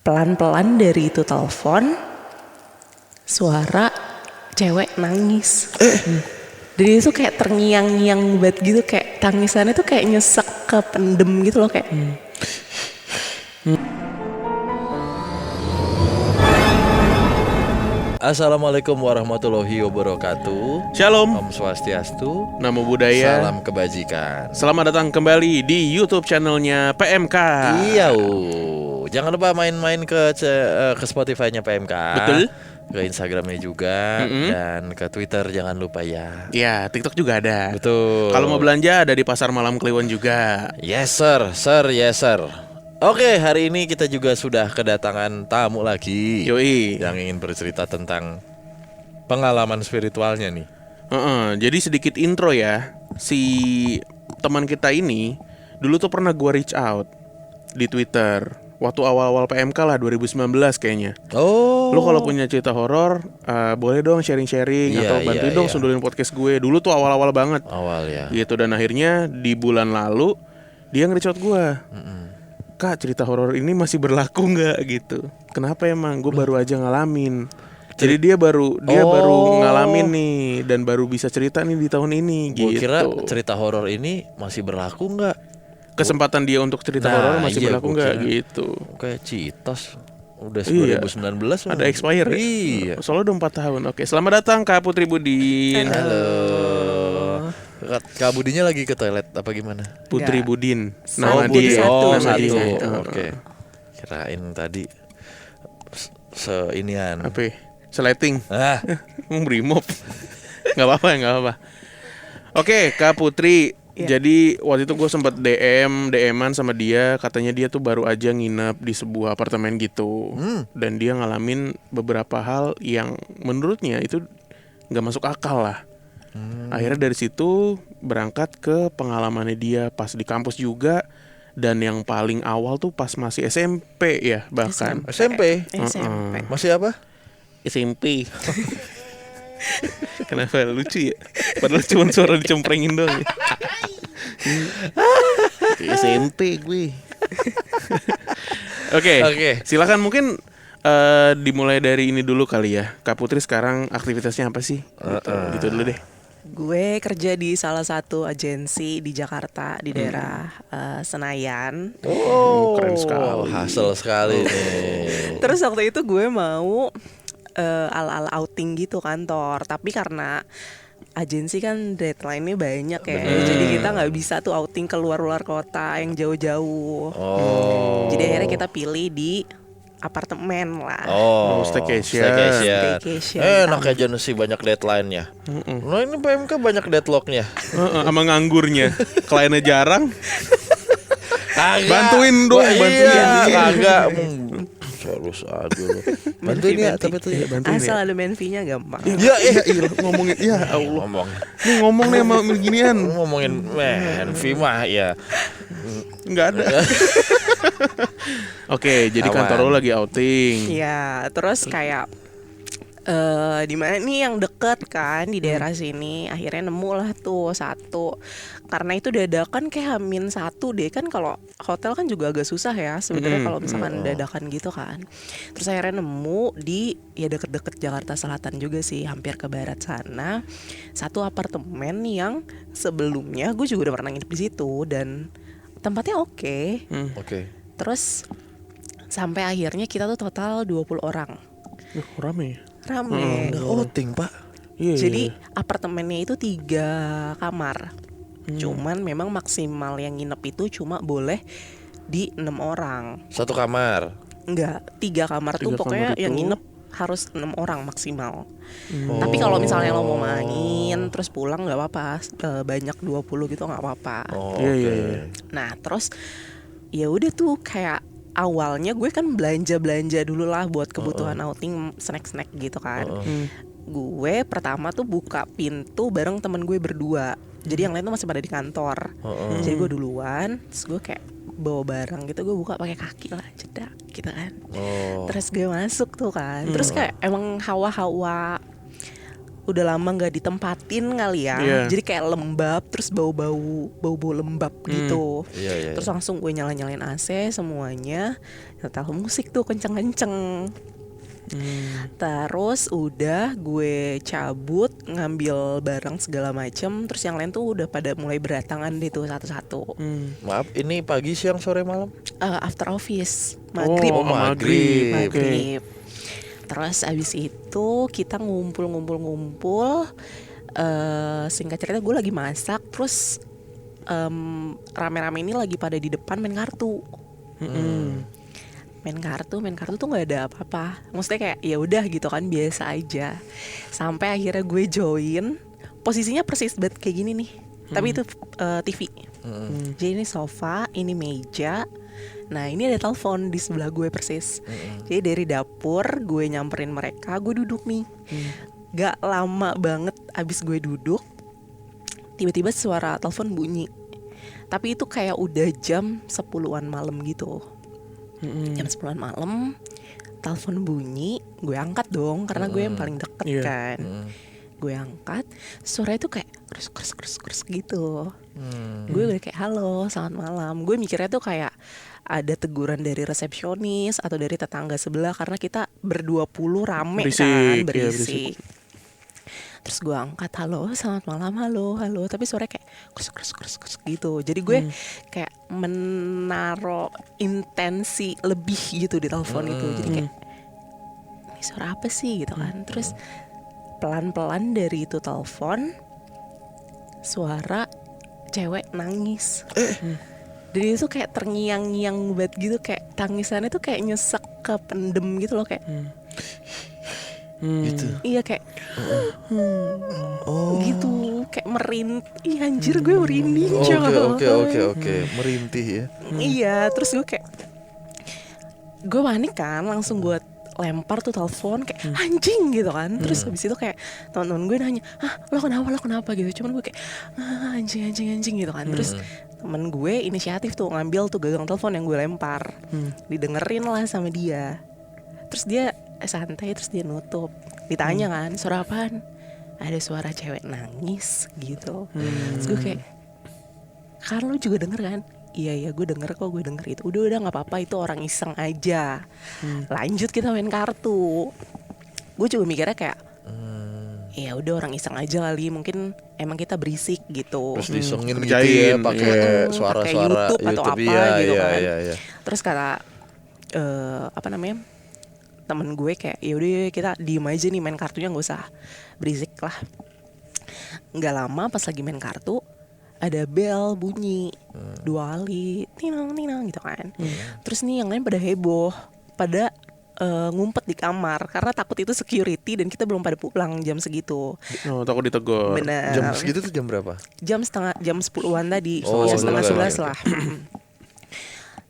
pelan-pelan dari itu telepon, suara cewek nangis. Jadi itu kayak terngiang-ngiang banget gitu, kayak tangisannya tuh kayak nyesek ke pendem gitu loh kayak. Assalamualaikum warahmatullahi wabarakatuh. Shalom, Om Swastiastu. Namo Buddhaya. Salam kebajikan. Selamat datang kembali di YouTube channelnya PMK. Iya, jangan lupa main-main ke Spotify-nya PMK. Betul. Ke Instagramnya juga dan ke Twitter jangan lupa ya. Ya, TikTok juga ada. Betul. Kalau mau belanja ada di Pasar Malam Kliwon juga. Yes sir, yes sir. Oke, hari ini kita juga sudah kedatangan tamu lagi. Yoi. Yang ingin bercerita tentang pengalaman spiritualnya nih. Jadi sedikit intro ya. Si teman kita ini dulu tuh pernah gua reach out di Twitter. Waktu awal-awal PMK lah 2019 kayaknya. Oh. Lo kalau punya cerita horor, boleh dong sharing-sharing Iya, atau bantuin dong sundulin podcast gue. Dulu tuh awal-awal banget. Awal ya. Gitu, dan akhirnya di bulan lalu dia nge-reach out gue. Kak, cerita horor ini masih berlaku nggak gitu? Kenapa emang? Gue baru aja ngalamin. Jadi dia baru ngalamin nih dan baru bisa cerita nih di tahun ini. Gue Gitu. kira cerita horor ini masih berlaku nggak? Kesempatan dia untuk cerita horor masih berlaku nggak gitu? Kayak Citos udah Iya. 2019 Ada expire. Iya. Soalnya udah 4 tahun. Oke, selamat datang Kak Putri Budin. Halo. Kak Budinya lagi ke toilet apa gimana? Putri Enggak. Budin. Nama Nama dia. satu. Nama dia. Oke. Kirain tadi seinian. Apa? Seleting. Ah, Brimob. Gak apa-apa. Oke, Kak Putri. Iya. Jadi waktu itu gue sempat DM-an sama dia. Katanya dia tuh baru aja nginep di sebuah apartemen gitu. Dan dia ngalamin beberapa hal yang menurutnya itu gak masuk akal lah. Akhirnya dari situ berangkat ke pengalamannya dia pas di kampus juga. Dan yang paling awal tuh pas masih SMP ya bahkan. SMP. SMP. Masih apa? SMP. Kenapa lucu ya? Padahal cuma suara dicemprengin doang ya. SMP gue. Oke. Silakan mungkin dimulai dari ini dulu kali ya. Kak Putri sekarang aktivitasnya apa sih? Gitu dulu deh. Gue kerja di salah satu agensi di Jakarta di daerah Senayan. Oh, keren sekali. Hasil sekali nih. Terus waktu itu gue mau ala-ala outing gitu kantor, tapi karena agensi kan deadline-nya banyak ya, jadi kita nggak bisa tuh outing keluar kota yang jauh-jauh. Jadi akhirnya kita pilih di apartemen lah. Staycation. Enak aja sih banyak deadline-nya. Nah ini PMK banyak deadlock-nya. Sama nganggurnya. Kliennya jarang. Kagak. Bantuin dong, bantuin. Iya, kagak. Harus aja lu. Bantuin ya, tapi tuh ya. Asal ada main fee-nya gampang. Ya, Ngomongin ya Allah. ngomong Nih sama beginian. ngomongin mah ya. Enggak ada. Oke, jadi Aman. kantor lo lagi outing. Iya, terus kayak di mana nih yang deket kan di daerah sini, akhirnya nemu lah tuh satu. Karena itu dadakan kayak H-1 deh kan, kalau hotel kan juga agak susah ya sebenarnya kalau misalkan dadakan gitu kan. Terus akhirnya nemu di ya deket-deket Jakarta Selatan juga sih, hampir ke barat sana. Satu apartemen yang sebelumnya gue juga udah pernah nginep di situ dan tempatnya oke. Oke. Terus sampai akhirnya kita tuh total 20 orang. Rame ya? Rame. Udah outing, Pak. Iya. Jadi apartemennya itu 3 kamar. Cuman memang maksimal yang nginep itu cuma boleh di 6 orang. Satu kamar. Enggak, 3 kamar tuh 3 pokoknya kamar yang itu nginep harus 6 orang maksimal. Tapi kalau misalnya lo mau main terus pulang nggak apa-apa, banyak 20 gitu nggak apa-apa. Iya. Nah terus ya udah tuh kayak awalnya gue kan belanja dulu lah buat kebutuhan outing, snack gitu kan. Gue pertama tuh buka pintu bareng temen gue berdua. Jadi yang lain tuh masih pada di kantor. Jadi gue duluan, terus gue kayak bawa barang gitu, gue buka pakai kaki lah, jedak gitu kan. Terus gue masuk tuh kan. Terus kayak emang hawa-hawa udah lama nggak ditempatin kali ya. Iya. Jadi kayak lembab, terus bau-bau lembab gitu. Iya. Terus langsung gue nyalain AC semuanya, nyetel musik tuh kenceng-kenceng. Terus udah gue cabut ngambil barang segala macem. Terus yang lain tuh udah pada mulai berdatangan deh tuh satu-satu. Maaf, ini pagi, siang, sore, malam? After office maghrib. Oh, maghrib. Maghrib. Terus abis itu kita ngumpul. Singkat cerita gue lagi masak. Terus rame-rame ini lagi pada di depan main kartu. Main kartu tuh nggak ada apa-apa. Maksudnya kayak ya udah gitu kan, biasa aja. Sampai akhirnya gue join. Posisinya persis banget kayak gini nih. Tapi itu TV. Jadi ini sofa, ini meja. Nah ini ada telepon di sebelah gue persis. Jadi dari dapur gue nyamperin mereka, gue duduk nih. Gak lama banget abis gue duduk, tiba-tiba suara telepon bunyi. Tapi itu kayak udah jam 10-an malam gitu. Jam 10-an malam, telepon bunyi, gue angkat dong karena gue yang paling deket kan. Gue angkat, suara itu kayak kres gitu. Gue udah kayak halo, selamat malam. Gue mikirnya tuh kayak ada teguran dari resepsionis atau dari tetangga sebelah karena kita berdua puluh rame Berisik, kan, iya, berisik. Terus gue angkat, halo, selamat malam, halo. Tapi suaranya kayak kres gitu. Jadi gue kayak menaruh intensi lebih gitu di telepon itu. Jadi kayak ini suara apa sih gitu kan. Terus pelan-pelan dari itu telepon, suara cewek nangis. Dan itu kayak terngiang-ngiang banget gitu, kayak tangisannya tuh kayak nyesek ke pendem gitu loh, kayak Gitu. iya kayak gitu, kayak merintih. Anjir gue merinding coy. Oke. Merintih ya. Iya, terus gue kayak gue panik kan, langsung gue lempar tuh telepon kayak anjing gitu kan. Terus habis itu kayak teman-teman gue nanya, lo kenapa gitu. Cuman gue kayak anjing gitu kan. Terus temen gue inisiatif tuh ngambil tuh gagang telepon yang gue lempar, didengerin lah sama dia. Terus dia santai, terus dia nutup. Ditanya kan, suara apaan? Ada suara cewek nangis gitu. Terus gue kayak, kan lu juga denger kan? Iya gue denger itu. Udah nggak apa-apa, itu orang iseng aja. Lanjut kita main kartu. Gue juga mikirnya kayak ya udah orang iseng aja kali, mungkin emang kita berisik gitu. Terus disengin gitu Ngerjain, ya, pakai pakai suara-suara YouTube atau apa gitu kan. Iya. Terus kata temen gue kayak ya udah kita diem aja nih, main kartunya nggak usah berisik lah. Nggak lama pas lagi main kartu ada bel bunyi 2 kali, tinang gitu kan. Terus nih yang lain pada heboh, pada ngumpet di kamar karena takut itu security dan kita belum pada pulang jam segitu. Oh, takut ditegur. Bener. Jam segitu tuh jam berapa? Jam 10-an tadi, Oh, ya sebelum 10:30 kan. lah.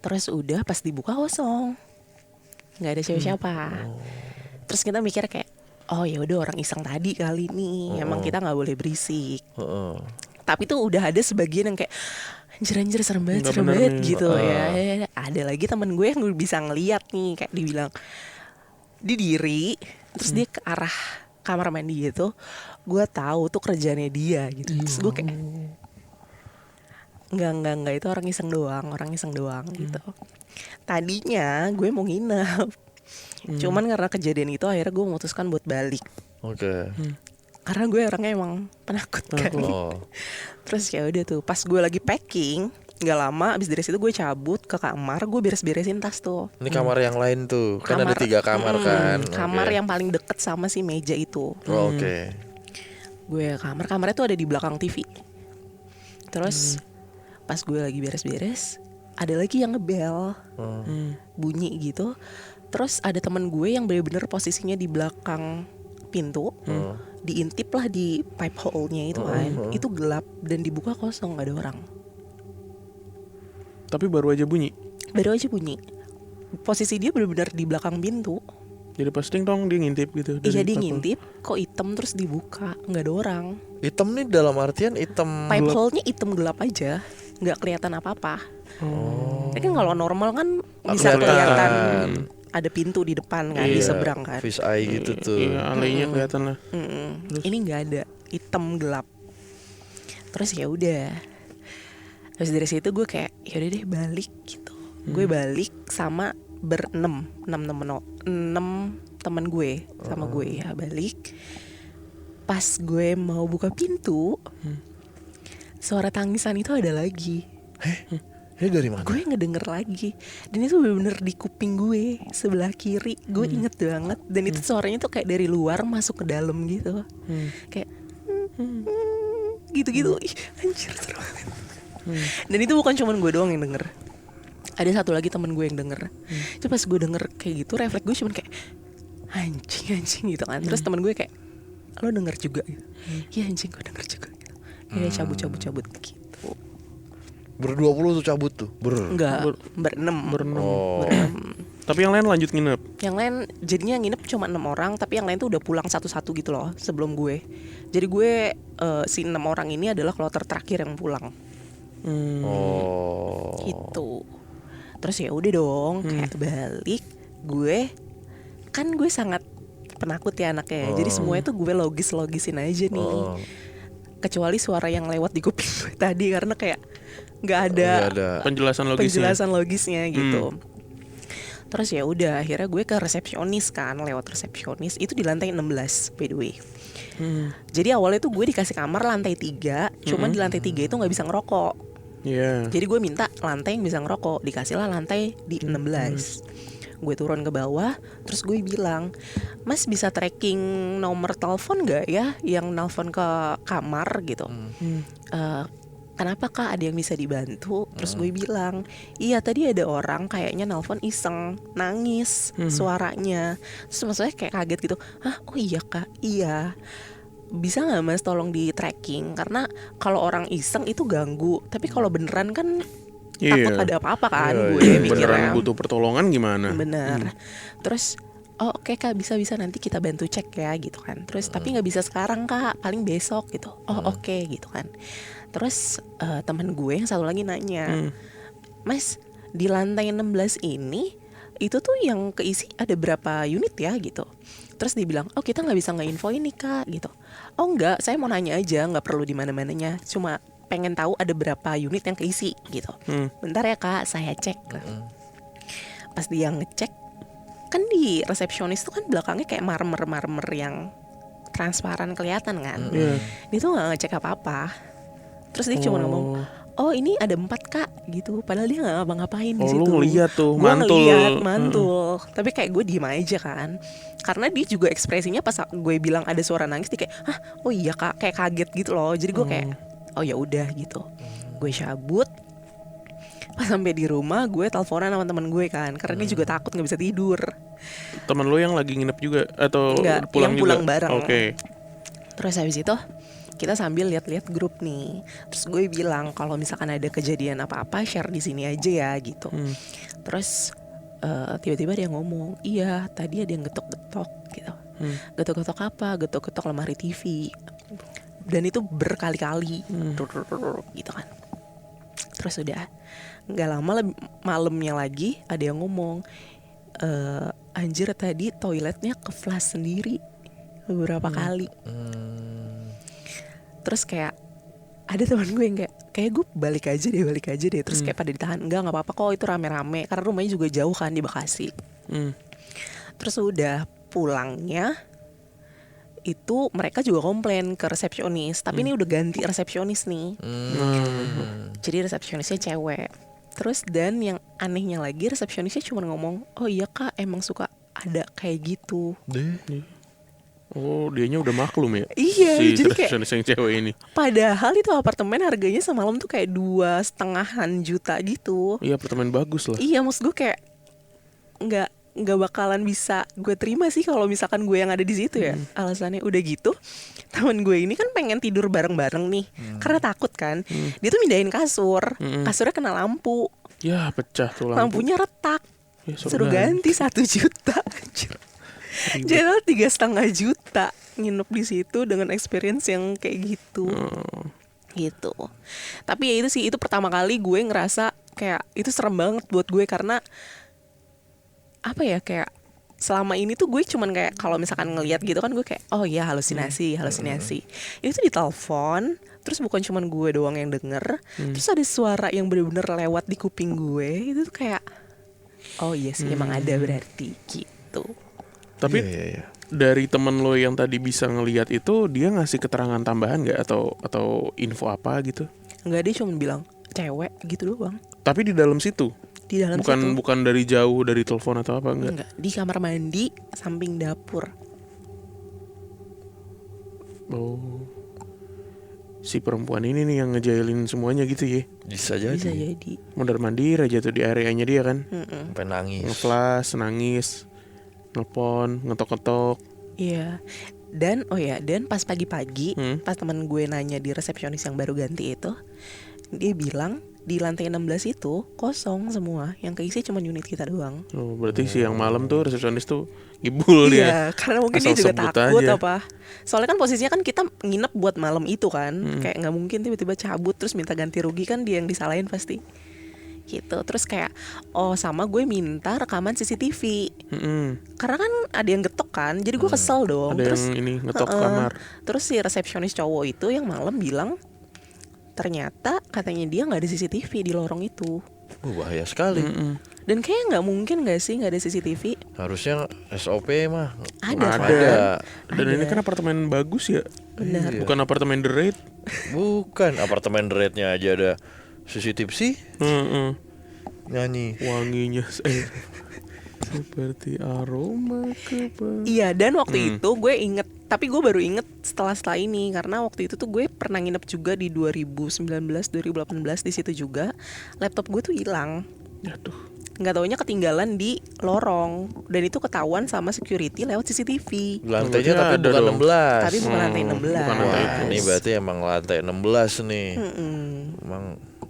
Terus udah pas dibuka kosong, nggak ada siapa-siapa. Terus kita mikir kayak, oh ya udah orang iseng tadi kali nih, emang kita nggak boleh berisik. Tapi tuh udah ada sebagian yang kayak anjir serem banget gitu ya. Ada lagi temen gue yang bisa ngeliat nih, kayak dibilang di diri, terus dia ke arah kamar mandi gitu. Gue tahu tuh kerjaannya dia gitu. Terus gue kayak enggak itu orang iseng doang gitu. Tadinya gue mau nginep. Cuman karena kejadian itu akhirnya gue memutuskan buat balik. Oke. Karena gue orangnya emang penakut kan. Terus ya udah tuh pas gue lagi packing, nggak lama abis dari situ gue cabut ke kamar, gue beres-beresin tas tuh. Ini kamar yang lain tuh, kan ada 3 kamar kan. Kamar yang paling deket sama si meja itu. Oke. Gue kamarnya tuh ada di belakang TV. Terus pas gue lagi beres-beres, ada lagi yang ngebel, bunyi gitu. Terus ada teman gue yang bener-bener posisinya di belakang pintu, diintip lah di pipe hole-nya itu kan. Itu gelap dan dibuka kosong, gak ada orang. Tapi baru aja bunyi. Posisi dia bener-bener di belakang pintu. Jadi pas ting tong dia ngintip gitu. Iya dia ngintip, kok hitam terus dibuka, nggak ada orang. Hitam nih dalam artian hitam Pipe hole-nya hitam gelap aja, nggak kelihatan apa-apa. Kan kalau normal kan bisa kelihatan ada pintu di depan kan, di Iya, seberang kan. fish eye gitu tuh. Iya, alainya kelihatan lah. Ini nggak ada, hitam gelap. Terus ya udah. Terus dari situ gue kayak ya udah deh balik gitu. Gue balik sama berenam, enam teman gue sama gue ya balik. Pas gue mau buka pintu, suara tangisan itu ada lagi. Ini dari mana? Gue ngedenger lagi. Dan itu bener-bener di kuping gue sebelah kiri. Gue inget banget. Dan itu suaranya tuh kayak dari luar masuk ke dalam gitu. Kayak gitu-gitu. Ih, anjir seru banget. Dan itu bukan cuman gue doang yang denger. Ada satu lagi temen gue yang denger. Terus pas gue denger kayak gitu, refleks gue cuman kayak anjing gitu kan. Terus temen gue kayak, lo denger juga gitu. Iya anjing, gue denger juga gitu. Ya cabut gitu. Ber-20 tuh cabut tuh. Enggak, berenam. Oh. Tapi yang lain lanjut nginep. Yang lain jadinya nginep cuma 6 orang, tapi yang lain tuh udah pulang satu-satu gitu loh sebelum gue. Jadi gue si 6 orang ini adalah kloter terakhir yang pulang. Oh. Gitu. Terus ya udah dong, kayak balik. Gue kan gue sangat penakut ya anaknya. Jadi semuanya tuh gue logisin aja nih. Kecuali suara yang lewat di kuping gue tadi karena kayak nggak ada penjelasan logisnya gitu. Terus ya udah akhirnya gue ke resepsionis kan, lewat resepsionis itu di lantai 16 by the way. Jadi awalnya tuh gue dikasih kamar lantai 3, cuman di lantai 3 itu nggak bisa ngerokok. Jadi gue minta lantai yang bisa ngerokok, dikasihlah lantai di 16. Gue turun ke bawah, terus gue bilang, Mas bisa tracking nomor telepon gak ya yang nelfon ke kamar gitu. Kenapa kak, ada yang bisa dibantu? Terus gue bilang, iya tadi ada orang kayaknya nelfon iseng, nangis suaranya. Terus maksudnya kayak kaget gitu, hah oh iya kak, iya. Bisa gak mas tolong di tracking? Karena kalau orang iseng itu ganggu, tapi kalau beneran kan takut ada apa-apa kan. Gue mikirnya beneran butuh pertolongan gimana? Bener. Terus oh oke kak, bisa nanti kita bantu cek ya gitu kan. Terus tapi nggak bisa sekarang kak, paling besok gitu. Oh oke gitu kan. Terus teman gue yang satu lagi nanya, Mas di lantai 16 ini itu tuh yang keisi ada berapa unit ya gitu. Terus dia bilang, oh kita nggak bisa nge-info ini kak gitu. Oh enggak, saya mau nanya aja, nggak perlu di mana-mananya, cuma pengen tahu ada berapa unit yang keisi gitu. Bentar ya kak, saya cek. Pas dia ngecek, kan di resepsionis tuh kan belakangnya kayak marmer yang transparan kelihatan kan. Dia tuh nggak ngecek apa-apa. Terus dia cuma ngomong, oh ini ada 4 kak gitu. Padahal dia nggak ngapa-ngapain di situ. Lu ngeliat tuh, Gua mantul. ngeliat, mantul. Tapi kayak gue diem aja kan. Karena dia juga ekspresinya pas gue bilang ada suara nangis, dia kayak, hah oh iya kak, kayak kaget gitu loh. Jadi gue kayak, oh ya udah gitu. Gue cabut. Pas sampai di rumah gue teleponan sama teman gue kan, karena dia juga takut nggak bisa tidur. Temen lu yang lagi nginep juga atau Enggak, pulang yang juga? pulang bareng. Oke. Terus habis itu kita sambil lihat-lihat grup nih. Terus gue bilang kalau misalkan ada kejadian apa-apa share di sini aja ya gitu. Terus tiba-tiba dia ngomong, iya tadi ada yang getok-getok gitu. Getok-getok apa? Getok-getok lemari TV. Dan itu berkali-kali gitu kan. Terus udah nggak lama malamnya lagi ada yang ngomong, anjir tadi toiletnya ke flush sendiri beberapa kali. Terus kayak ada teman gue yang kayak gue balik aja deh. Terus kayak pada ditahan, nggak apa-apa kok, itu rame-rame karena rumahnya juga jauh kan di Bekasi. Terus udah pulangnya itu mereka juga komplain ke resepsionis, tapi ini udah ganti resepsionis nih. Jadi resepsionisnya cewek. Terus dan yang anehnya lagi resepsionisnya cuma ngomong, oh iya kak emang suka ada kayak gitu. Oh, dianya udah maklum ya? Iya, si jadi kayak resepsionis yang cewek ini. Padahal itu apartemen harganya semalam tuh kayak 2,5 juta gitu. Iya, apartemen bagus lah. Iya, maksud gue kayak nggak bakalan bisa gue terima sih kalau misalkan gue yang ada di situ ya. Alasannya udah gitu, teman gue ini kan pengen tidur bareng-bareng nih, karena takut kan. Dia tuh mindahin kasur, kasurnya kena lampu, Ya, pecah tuh lampu. lampunya retak, Ya, suruh ganti 1 juta. Anjir. Jadi 3,5 juta nginep di situ dengan experience yang kayak gitu. Gitu. Tapi ya itu sih, itu pertama kali gue ngerasa kayak itu serem banget buat gue karena apa ya, kayak selama ini tuh gue cuman kayak kalau misalkan ngelihat gitu kan gue kayak oh iya halusinasi. Ini tuh ditelepon, terus bukan cuman gue doang yang denger, terus ada suara yang bener-bener lewat di kuping gue. Itu tuh kayak oh iya sih emang ada berarti gitu. Tapi Iya. dari temen lo yang tadi bisa ngelihat itu, dia ngasih keterangan tambahan nggak atau info apa gitu? Enggak, dia cuma bilang cewek gitu doang. Tapi di dalam situ, Di dalam situ. bukan dari jauh, dari telepon atau apa enggak? Enggak, di kamar mandi samping dapur. Oh, si perempuan ini nih yang ngejailin semuanya gitu ya? Bisa jadi. Bisa jadi. Mondar mandir aja tuh di areanya dia kan, Sampai nangis. ngeflash, nangis, nelpon, ngetok-ngetok. Iya. Dan dan pas pagi-pagi, pas teman gue nanya di resepsionis yang baru ganti itu, dia bilang di lantai 16 itu kosong semua, yang keisi cuma unit kita doang. Oh, berarti siang malam tuh resepsionis tuh ngibul dia. Iya, karena mungkin Asal dia juga sebut takut aja. apa. Soalnya kan posisinya kan kita nginep buat malam itu kan, kayak nggak mungkin tiba-tiba cabut terus minta ganti rugi, kan dia yang disalahin pasti. Gitu. Terus kayak sama gue minta rekaman CCTV. Karena kan ada yang getok kan, jadi gue kesel dong. Ada Terus yang ini ngetok kamar. terus si resepsionis cowok itu yang malam bilang ternyata katanya dia nggak ada CCTV di lorong itu. Bahaya sekali. Dan kayaknya nggak mungkin nggak sih nggak ada CCTV. Harusnya SOP mah Ada. Dan ini kan apartemen bagus ya. Benar. Bukan apartemen The Raid. Bukan, apartemen The Raid-nya aja ada CCTV sih. Nyanyi. Wanginya seperti aroma kebun. Iya, dan waktu itu gue inget, tapi gue baru inget setelah ini, karena waktu itu tuh gue pernah nginep juga di 2019 2018 di situ juga. Laptop gue tuh hilang. Aduh. Nggak taunya ketinggalan di lorong, dan itu ketahuan sama security lewat CCTV. Lantainya Berarti tapi ada bukan dong. 16. Tapi bukan lantai 16. bukan lantai Wah, ini berarti emang lantai 16 nih. Emang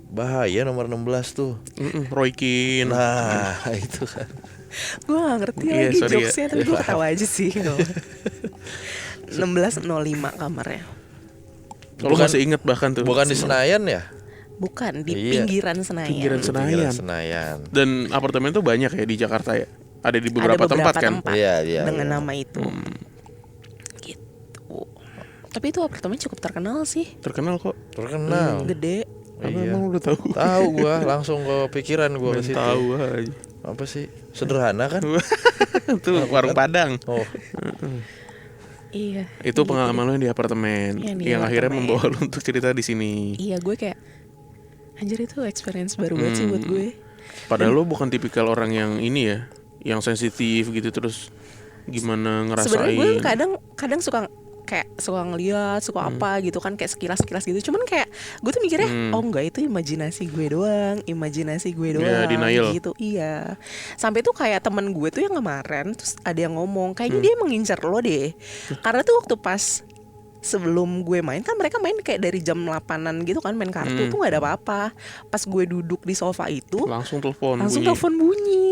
bahaya nomor 16 tuh. Roy Keane. Nah, itu kan. Gue gak ngerti Iya, lagi sorry ya. jokesnya, tapi gue ketawa aja sih. 1605 kamarnya. Kalau masih inget bahkan tuh. Bukan di Senayan ya? Bukan, di Iya. pinggiran Senayan. Pinggiran Senayan. Pinggiran Senayan. Dan apartemen tuh banyak ya di Jakarta ya. Ada di Ada beberapa tempat kan. Iya, dengan iya. nama itu. Gitu. Tapi itu apartemen cukup terkenal sih. Terkenal kok. Terkenal. Gede. Apa Iya. emang udah tahu? Tahu gua, langsung kepikiran gua ke situ. Tahu aja. Apa sih? Sederhana kan? Tuh warung Padang. Oh, Iya. Itu pengalaman lo yang di apartemen, Yang di yang akhirnya apartemen. membawa lo untuk cerita di sini. Iya, gue kayak anjir, itu experience baru banget sih buat gue. Padahal lo bukan tipikal orang yang ini ya, yang sensitif gitu terus gimana Sebenarnya gue ngerasain. kadang suka ngeliat, suka apa gitu kan, kayak sekilas gitu. Cuman kayak gue tuh mikirnya oh enggak, itu imajinasi gue doang Iya, denial. gitu. Iya. Sampai tuh kayak temen gue tuh yang kemarin terus ada yang ngomong kayaknya dia mengincar lo deh. Karena tuh waktu pas sebelum gue main kan mereka main kayak dari jam 8-an gitu kan, main kartu tuh nggak ada apa-apa. Pas gue duduk di sofa itu Langsung telepon langsung bunyi. telepon bunyi.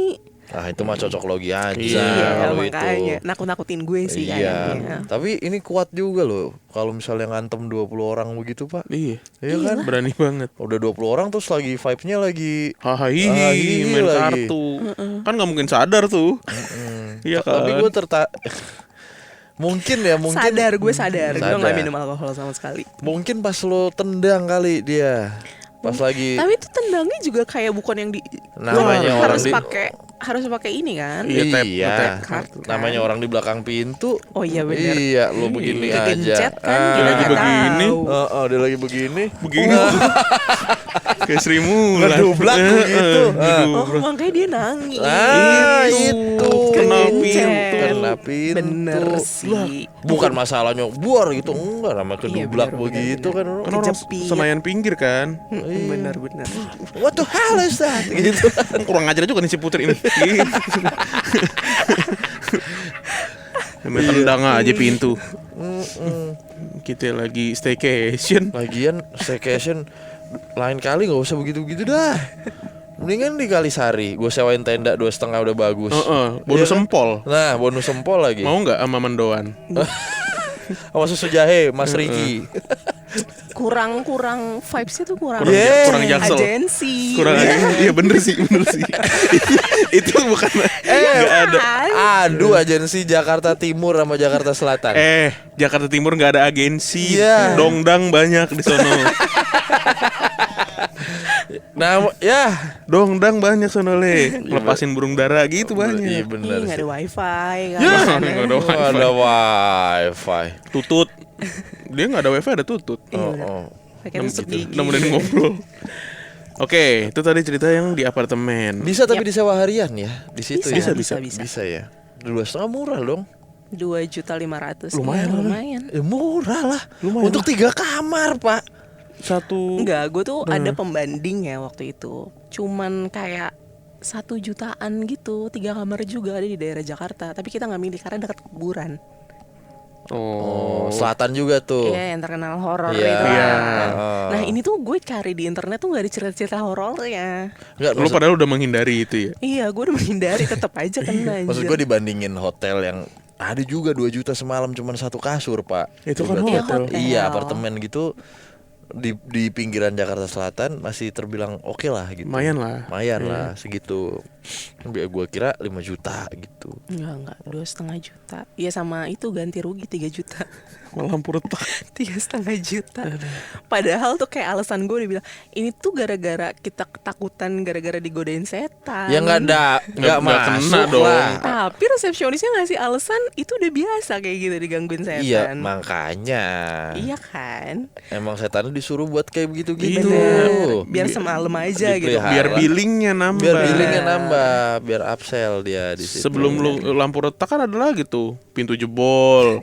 nah itu mah cocok logi aja Iya, kalau makanya itu. nakut-nakutin gue sih Iya. kayaknya. Tapi ini kuat juga loh kalau misalnya ngantem 20 orang begitu, Pak. Iya, Iya kan? berani banget. Udah 20 orang terus lagi vibe-nya lagi Hahaha, Hahihi main lagi. kartu. Kan nggak mungkin sadar tuh. Iya kan. Tapi gue mungkin Sadar, gue sadar. Gue Sadar. gak minum alkohol sama sekali. Mungkin pas lo tendang kali dia. Pas lagi Tapi itu tendangnya juga kayak bukan yang di Namanya lo orang harus pakai ini kan. Iya, tap, iya, nge-tap kartu kan. namanya orang di belakang pintu. Oh iya bener. Iya, lo begini Kegencet aja. kan, Dia kita lagi nggak begini. tahu. Dia lagi begini. Begini. Kayak Sri Mulat. Ngedublak begitu. Oh makanya dia nangis. Itu. Kena Kegencet. pintu. Kena pintu. Bener sih. Bukan masalahnya buar gitu, enggak, nama kedublak benar, begitu kan. Kan orang Kejepit. Senayan pinggir kan. Bener. What the hell is that? Gitu. Kurang ajar juga nih si Putri ini. Main tendang aja pintu. Kita lagi staycation. Lagian staycation lain kali nggak usah begitu-begitu dah. Mendingan di Kalisari, gue sewain tenda 2,5 udah bagus. Bonus Iya kan? sempol. Nah, bonus sempol lagi. Mau nggak sama mendoan? Sama susu jahe, Mas Riki. kurang vibes-nya tuh kurang Yeah. kurang jaksel. agensi. Kurang iya bener sih. Itu bukan nggak ada. Aduh, agensi Jakarta Timur sama Jakarta Selatan. Jakarta Timur nggak ada agensi. Iya. Dongdang banyak di sono. Nah, ya. Dongdang banyak sono le. Lepasin burung dara gitu Iya banyak. benar. Nggak ada wifi kan. Ya, Nggak ada wifi. ada wifi. Tutut. Dia nggak ada wifi, ada tutut. Oh. Pakai tusuk gigi. Nemenin ngobrol. Oke, itu tadi cerita yang di apartemen. Bisa tapi disewa harian ya di situ Bisa, ya. bisa. Ya. 2,5 murah dong. 2.500.000. Lumayan lah. Lumayan. Ya murah lah. Lumayan Untuk 3 kamar, Pak. Satu. Enggak, gue tuh ada pembanding ya waktu itu. Cuman kayak 1 jutaan gitu, 3 kamar juga ada di daerah Jakarta. Tapi kita nggak milih karena dekat kuburan. Oh. Selatan juga tuh. Iya, yang terkenal horor Iya. itu. Iya. Nah ini tuh gue cari di internet tuh nggak ada cerita-cerita horornya. Enggak, Lu padahal udah menghindari itu ya. Iya, gue udah menghindari, tetap aja kena. maksud gue dibandingin hotel yang ada juga 2 juta semalam cuman 1 kasur, Pak. Itu kan Berarti- hotel. Iya, apartemen gitu di pinggiran Jakarta Selatan masih terbilang oke lah gitu. Lumayan lah. Lumayan lah segitu. Gue kira 5 juta gitu. Enggak, 2,5 juta. Iya sama itu ganti rugi 3 juta. Lampu retak. 3,5 juta. Padahal tuh kayak alasan gue udah bilang ini tuh gara-gara kita ketakutan gara-gara digodain setan. Ya nggak Nggak kena masuk dong. lah. Tapi resepsionisnya ngasih alasan itu udah biasa kayak gitu digangguin setan. Iya, makanya. Iya kan? Emang setannya disuruh buat kayak begitu-gitu. Bener. Biar semalam aja gitu. Dipelihara. Biar billingnya nambah. Biar billingnya nambah, biar upsell dia di situ. Sebelum lu lampu retak kan ada lagi tuh, pintu jebol,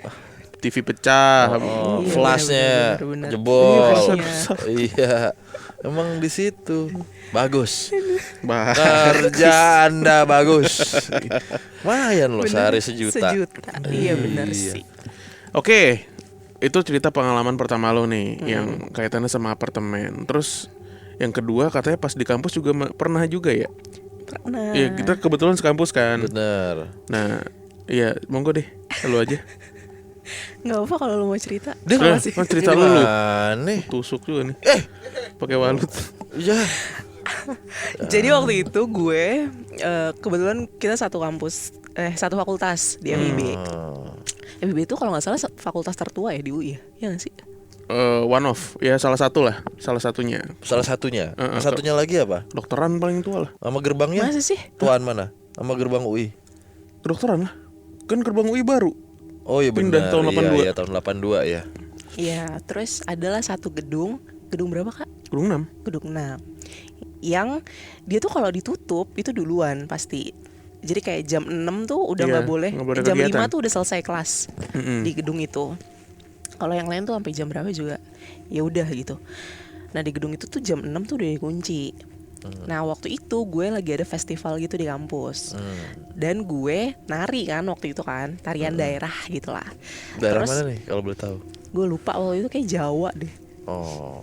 TV pecah. Oh, Iya, flashnya bener. jebol. Iya. Iya. Emang di situ bagus. Bah. Kerja Anda bagus. Lumayan loh sehari sejuta. Iya benar Iya. sih. Oke, itu cerita pengalaman pertama lo nih, yang kaitannya sama apartemen. Terus yang kedua katanya pas di kampus juga pernah juga ya? Pernah. Iya, kita kebetulan sekampus kan. Bener. Nah, iya, monggo deh, lu aja. Nggak apa kalau lu mau cerita. Nah, Apa sih? kan cerita lu. Aneh. Tusuk juga nih. Pakai walut. Ya. Jadi waktu itu gue kebetulan kita satu kampus, satu fakultas di FIB. FIB itu kalau nggak salah fakultas tertua ya di UI ya, ya nggak sih? One of, ya salah satu lah, salah satunya. Salah satunya. Satunya lagi apa? Dokteran paling tua lah. Nama gerbangnya? Masa sih? Tuan mana? Nama gerbang UI. Kedokteran lah. Kan gerbang UI baru. Oh iya Pindah benar. tahun 82. Iya, tahun 82 ya. Iya, terus adalah satu gedung berapa kak? Gedung 6. Gedung 6. Yang dia tuh kalau ditutup itu duluan pasti. Jadi kayak jam 6 tuh udah Iya, nggak boleh. nggak boleh Jam kegiatan. 5 tuh udah selesai kelas di gedung itu. Kalau yang lain tuh sampai jam berapa juga ya udah gitu. Nah di gedung itu tuh jam 6 tuh udah dikunci. Nah waktu itu gue lagi ada festival gitu di kampus. Dan gue nari kan waktu itu kan, tarian daerah gitulah. Daerah Terus mana nih kalau boleh tahu? gue lupa waktu itu kayak Jawa deh. Oh.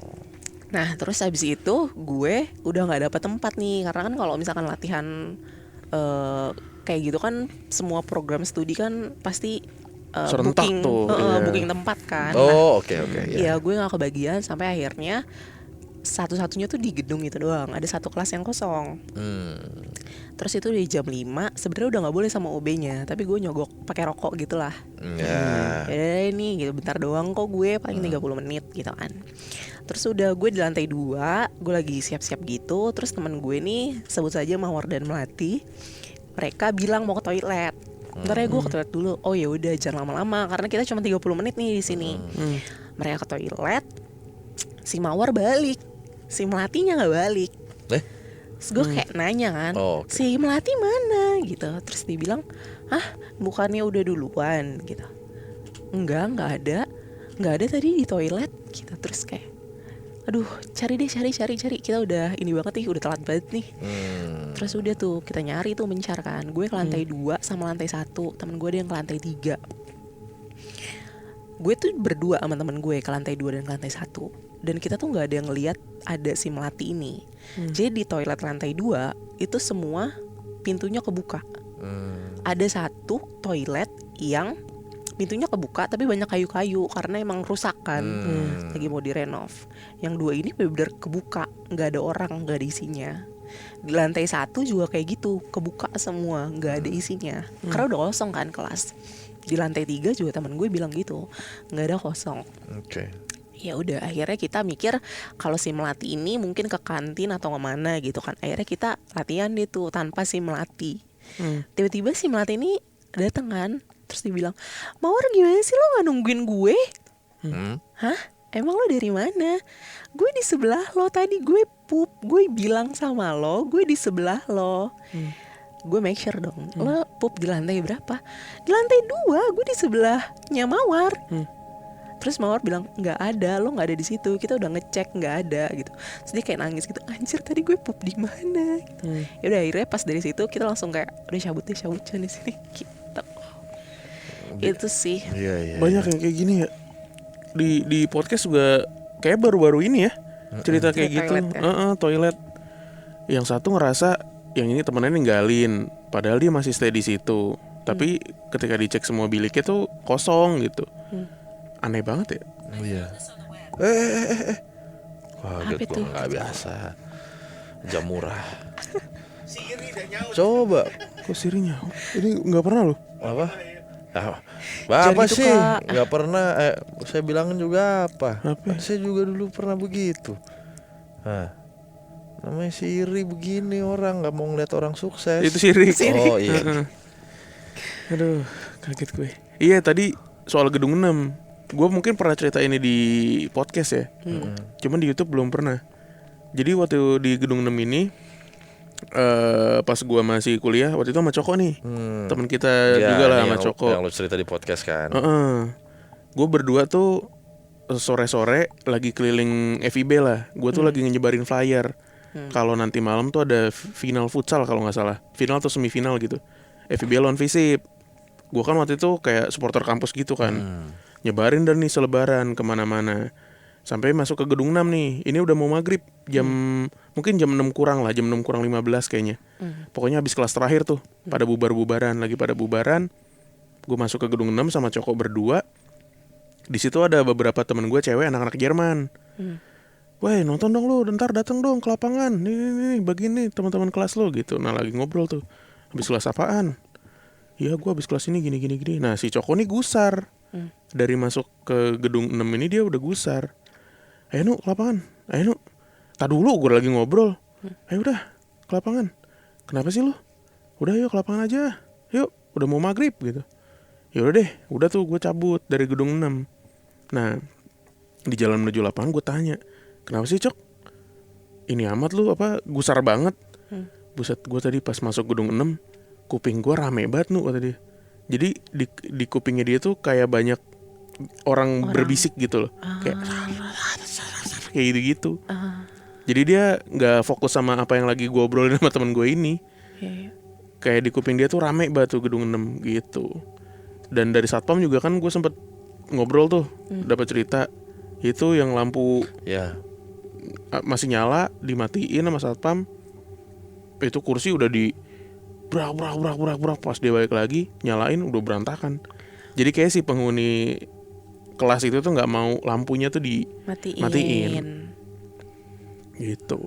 Nah terus habis itu gue udah nggak dapet tempat nih, karena kan kalau misalkan latihan kayak gitu kan semua program studi kan pasti Serentak booking, tuh, iya. booking tempat kan. Nah, Oh, oke iya gue nggak kebagian sampai akhirnya satu-satunya tuh di gedung itu doang, ada satu kelas yang kosong. Terus itu di jam 5 sebenarnya udah nggak boleh sama OB-nya, tapi gue nyogok pakai rokok gitulah. Ya. Ya ini gitu bentar doang kok gue paling 30 menit gitu kan. Terus udah gue di lantai 2, gue lagi siap-siap gitu. Terus teman gue nih sebut saja Mawar dan Melati, mereka bilang mau ke toilet. Bentar ya gue ke toilet dulu. Oh ya udah jangan lama-lama karena kita cuma 30 menit nih di sini. Mereka ke toilet, si Mawar balik, si Melatinya nggak balik. Terus gue kayak nanya kan, Oh, oke. si Melati mana gitu. Terus dia bilang, hah bukannya udah duluan gitu. Nggak ada tadi di toilet gitu. Terus kayak, aduh cari kita udah ini banget nih, udah telat banget nih. Terus udah tuh kita nyari tuh mencar kan. Gue ke lantai 2 sama lantai 1, temen gue ada yang ke lantai 3. Gue tuh berdua sama temen gue ke lantai 2 dan ke lantai 1. Dan kita tuh gak ada yang ngeliat ada si Melati ini. Jadi di toilet lantai 2 itu semua pintunya kebuka. Ada satu toilet yang pintunya kebuka tapi banyak kayu-kayu karena emang rusak kan, lagi mau direnov. Yang 2 ini benar-benar kebuka, nggak ada orang, nggak ada isinya. Di lantai 1 juga kayak gitu, kebuka semua, nggak ada isinya, karena udah kosong kan kelas. Di lantai 3 juga teman gue bilang gitu, nggak ada kosong. Oke. Ya udah, akhirnya kita mikir kalau si Melati ini mungkin ke kantin atau kemana gitu kan. Akhirnya kita latihan deh tuh tanpa si Melati. Tiba-tiba si Melati ini dateng kan, terus dia bilang, Mawar gimana sih lo gak nungguin gue? Hah? Emang lo dari mana? Gue di sebelah lo tadi, gue pup. Gue bilang sama lo, gue di sebelah lo. Gue make sure dong, lo pup di lantai berapa? Di lantai 2, gue di sebelahnya Mawar. Terus Mawar bilang nggak ada, lo nggak ada di situ. Kita udah ngecek nggak ada gitu. Terus dia kayak nangis gitu, anjir tadi gue pup di mana? Gitu. Ya udah akhirnya pas dari situ kita langsung kayak udah cabut jangan di sini. Gitu. Itu sih. Iya. Banyak yang kayak gini ya. Di podcast juga kayak baru-baru ini ya cerita kayak gitu. Toilet ya? Toilet. Yang satu ngerasa yang ini temennya ninggalin, padahal dia masih stay di situ. Tapi ketika dicek semua biliknya tuh kosong gitu. Aneh banget ya. Iya. Kaget Apa gue, tuh? nggak biasa. Jam murah. Coba. Kok sirinya? Ini nggak pernah loh. Apa? Ah, Jangan Bapak gitu, sih Kak. nggak pernah. Saya bilangin juga apa? Apa? Saya juga dulu pernah begitu. Nah, namanya siri begini, orang nggak mau ngeliat orang sukses. Itu sirik. Oh iya. Aduh, kaget gue. Iya tadi soal gedung 6. Gue mungkin pernah cerita ini di podcast ya. Cuman di YouTube belum pernah. Jadi waktu di gedung 6 ini pas gue masih kuliah, waktu itu sama Coko nih. Temen kita Ya, juga lah ini sama yang, Coko. yang lu cerita di podcast kan. Gue berdua tuh sore-sore lagi keliling FIB lah. Gue tuh lagi nyebarin flyer. Kalau nanti malam tuh ada final futsal kalau nggak salah. Final atau semifinal gitu. FIB lawan Visip. Gue kan waktu itu kayak supporter kampus gitu kan. Nyebarin dan nih selebaran kemana-mana. Sampai masuk ke gedung 6 nih. Ini udah mau maghrib. Mungkin jam 6 kurang lah. Jam 6 kurang 15 kayaknya. Pokoknya habis kelas terakhir tuh. Pada bubar-bubaran. Lagi pada bubaran. Gue masuk ke gedung 6 sama Coko berdua. Di situ ada beberapa temen gue cewek anak-anak Jerman. Weh nonton dong lu, ntar datang dong ke lapangan. Nih begini teman-teman kelas lo gitu. Nah lagi ngobrol tuh. Habis kelas apaan? Ya gue habis kelas ini gini. Nah si Coko nih gusar. Dari masuk ke gedung 6 ini dia udah gusar. Ayo Nu ke lapangan. Ayo Nu. Tak dulu gue lagi ngobrol. Ayo udah ke lapangan. Kenapa sih lu? Udah yuk ke lapangan aja. Yuk udah mau maghrib gitu. Ya udah deh. Udah tuh gue cabut dari gedung 6. Nah di jalan menuju lapangan gue tanya. Kenapa sih Cok? Ini amat lu apa gusar banget. Buset gue tadi pas masuk gedung 6 kuping gue rame banget Nu kata dia. Jadi di kupingnya dia tuh kayak banyak orang berbisik gitu loh. Kayak gitu. Jadi dia nggak fokus sama apa yang lagi gue obrolin sama temen gue ini. Kayak di kuping dia tuh rame banget tuh gedung 6 gitu. Dan dari satpam juga kan gue sempet ngobrol tuh, dapat cerita itu yang lampu Ya. masih nyala dimatiin sama satpam. Itu kursi udah di brak pas dia balik lagi nyalain udah berantakan. Jadi kayak si penghuni kelas itu tuh nggak mau lampunya tuh dimatiin. Gitu.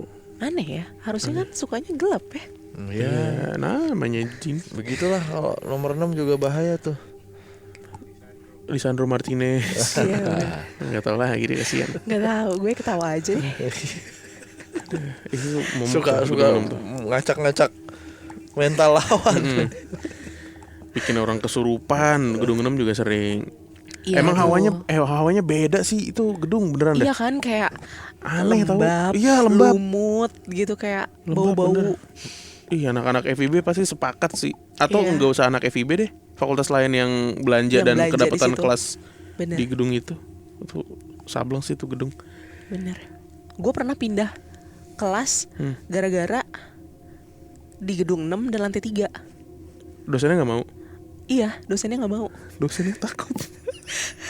Aneh ya, harusnya kan sukanya gelap ya. Ya, Namanya jin. begitulah kalau nomor 6 juga bahaya tuh. Lisandro Martinez. Iya. Nggak tahu lah gitu kasihan. Nggak tahu, gue ketawa aja deh. Itu momok Suka gedung 6 tuh. ngacak-ngacak mental lawan. Bikin orang kesurupan. Gedung 6 juga sering. Iya, Emang aduh. hawanya beda sih itu gedung beneran Iya dah. kan kayak Aneh tau. lembab, Iya, lembab. lumut gitu kayak Lembab, bau-bau. bener. Iya anak-anak FIB pasti sepakat sih. Atau Iya. nggak usah anak FIB deh. Fakultas lain yang belanja Yang dan belanja kedapatan di situ. kelas Bener, di gedung itu. Itu sableng sih itu gedung. bener. Gue pernah pindah kelas gara-gara di gedung 6 dan lantai 3. Dosennya nggak mau. Iya, dosennya nggak mau. Dosennya takut.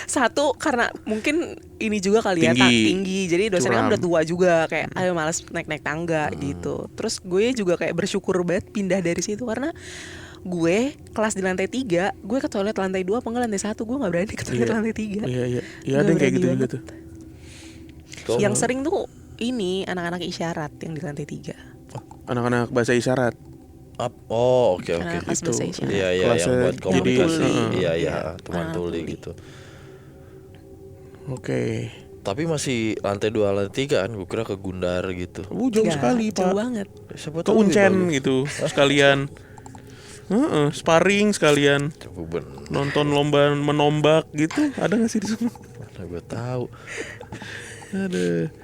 Satu karena mungkin ini juga kali ya tinggi. Jadi dosennya kan Curam. udah tua juga kayak ayo malas naik-naik tangga gitu. Terus gue juga kayak bersyukur banget pindah dari situ karena gue kelas di lantai 3, gue ke toilet lantai 2 apa enggak lantai 1, gue nggak berani ke toilet Iya. lantai 3. Iya iya. Iya Nggak ada yang kayak berani gitu juga banget. tuh. Kok- Yang sering tuh ini anak-anak isyarat yang di lantai 3. Anak-anak bahasa isyarat. Oh oke oke. Anak kelas Gitu. bahasa isyarat. Iya iya Kelasnya yang buat jadi, komunikasi. Iya iya teman Anak tuli tuli. gitu. Oke. Tapi masih lantai 2 lantai 3 kan, gue kira ke Gundar gitu. Jauh Nggak, sekali jauh Pak. banget. Siapa Ke tahu lebih Uncen bagus. gitu sekalian. Sparring sekalian. Coba bener. Nonton lomba menombak gitu. Ada gak sih di sana? Mana gue tahu. Ada.